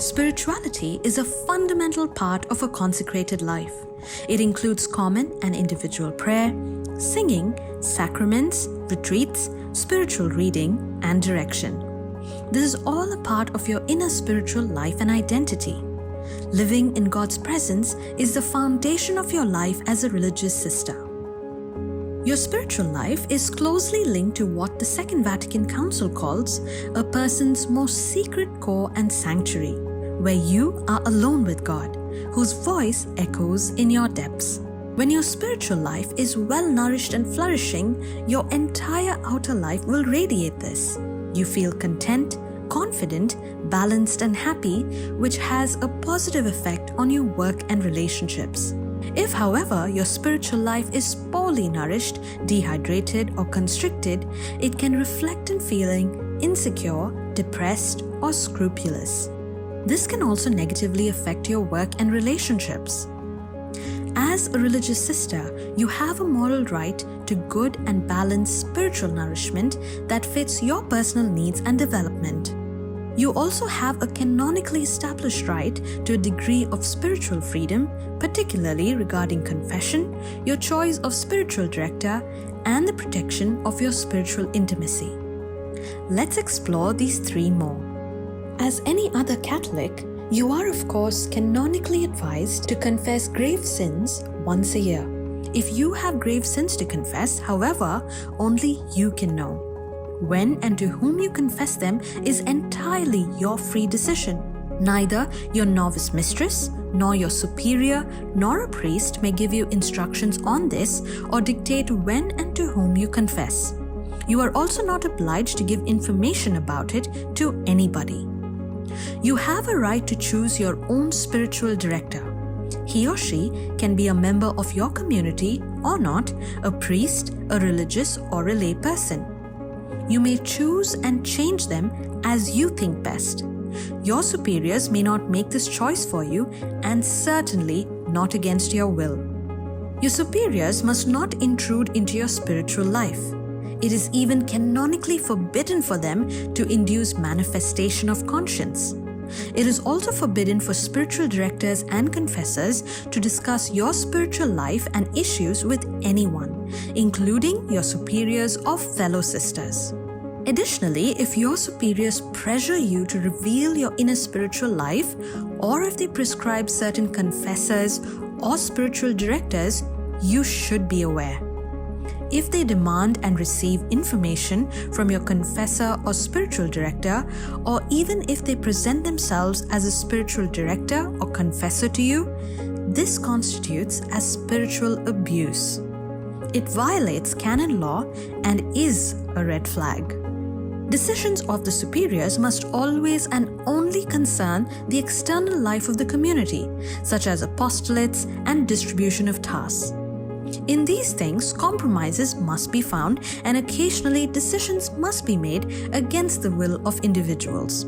Spirituality is a fundamental part of a consecrated life. It includes common and individual prayer, singing, sacraments, retreats, spiritual reading, and direction. This is all a part of your inner spiritual life and identity. Living in God's presence is the foundation of your life as a religious sister. Your spiritual life is closely linked to what the Second Vatican Council calls a person's most secret core and sanctuary, where you are alone with God, whose voice echoes in your depths. When your spiritual life is well nourished and flourishing, your entire outer life will radiate this. You feel content, confident, balanced, and happy, which has a positive effect on your work and relationships. If, however, your spiritual life is poorly nourished, dehydrated, or constricted, it can reflect in feeling insecure, depressed, or scrupulous. This can also negatively affect your work and relationships. As a religious sister, you have a moral right to good and balanced spiritual nourishment that fits your personal needs and development. You also have a canonically established right to a degree of spiritual freedom, particularly regarding confession, your choice of spiritual director, and the protection of your spiritual intimacy. Let's explore these three more. As any other Catholic, you are of course canonically advised to confess grave sins once a year. If you have grave sins to confess, however, only you can know. When and to whom you confess them is entirely your free decision. Neither your novice mistress, nor your superior, nor a priest may give you instructions on this or dictate when and to whom you confess. You are also not obliged to give information about it to anybody. You have a right to choose your own spiritual director. He or she can be a member of your community or not, a priest, a religious, or a lay person. You may choose and change them as you think best. Your superiors may not make this choice for you, and certainly not against your will. Your superiors must not intrude into your spiritual life. It is even canonically forbidden for them to induce manifestation of conscience. It is also forbidden for spiritual directors and confessors to discuss your spiritual life and issues with anyone, including your superiors or fellow sisters. Additionally, if your superiors pressure you to reveal your inner spiritual life, or if they prescribe certain confessors or spiritual directors, you should be aware. If they demand and receive information from your confessor or spiritual director, or even if they present themselves as a spiritual director or confessor to you, this constitutes as spiritual abuse. It violates canon law and is a red flag. Decisions of the superiors must always and only concern the external life of the community, such as apostolates and distribution of tasks. In these things, compromises must be found, and occasionally decisions must be made against the will of individuals.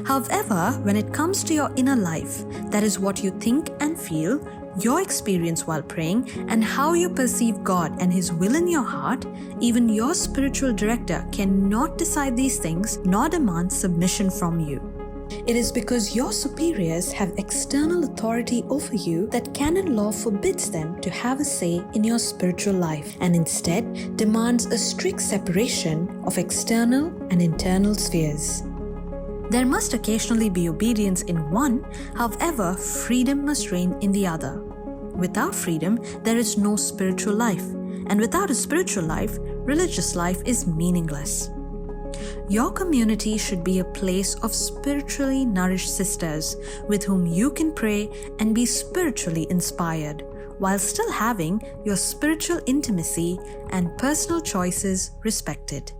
However, when it comes to your inner life, that is what you think and feel, your experience while praying, and how you perceive God and His will in your heart, even your spiritual director cannot decide these things nor demand submission from you. It is because your superiors have external authority over you that canon law forbids them to have a say in your spiritual life, and instead demands a strict separation of external and internal spheres. There must occasionally be obedience in one, however, freedom must reign in the other. Without freedom, there is no spiritual life, and without a spiritual life, religious life is meaningless. Your community should be a place of spiritually nourished sisters with whom you can pray and be spiritually inspired, while still having your spiritual intimacy and personal choices respected.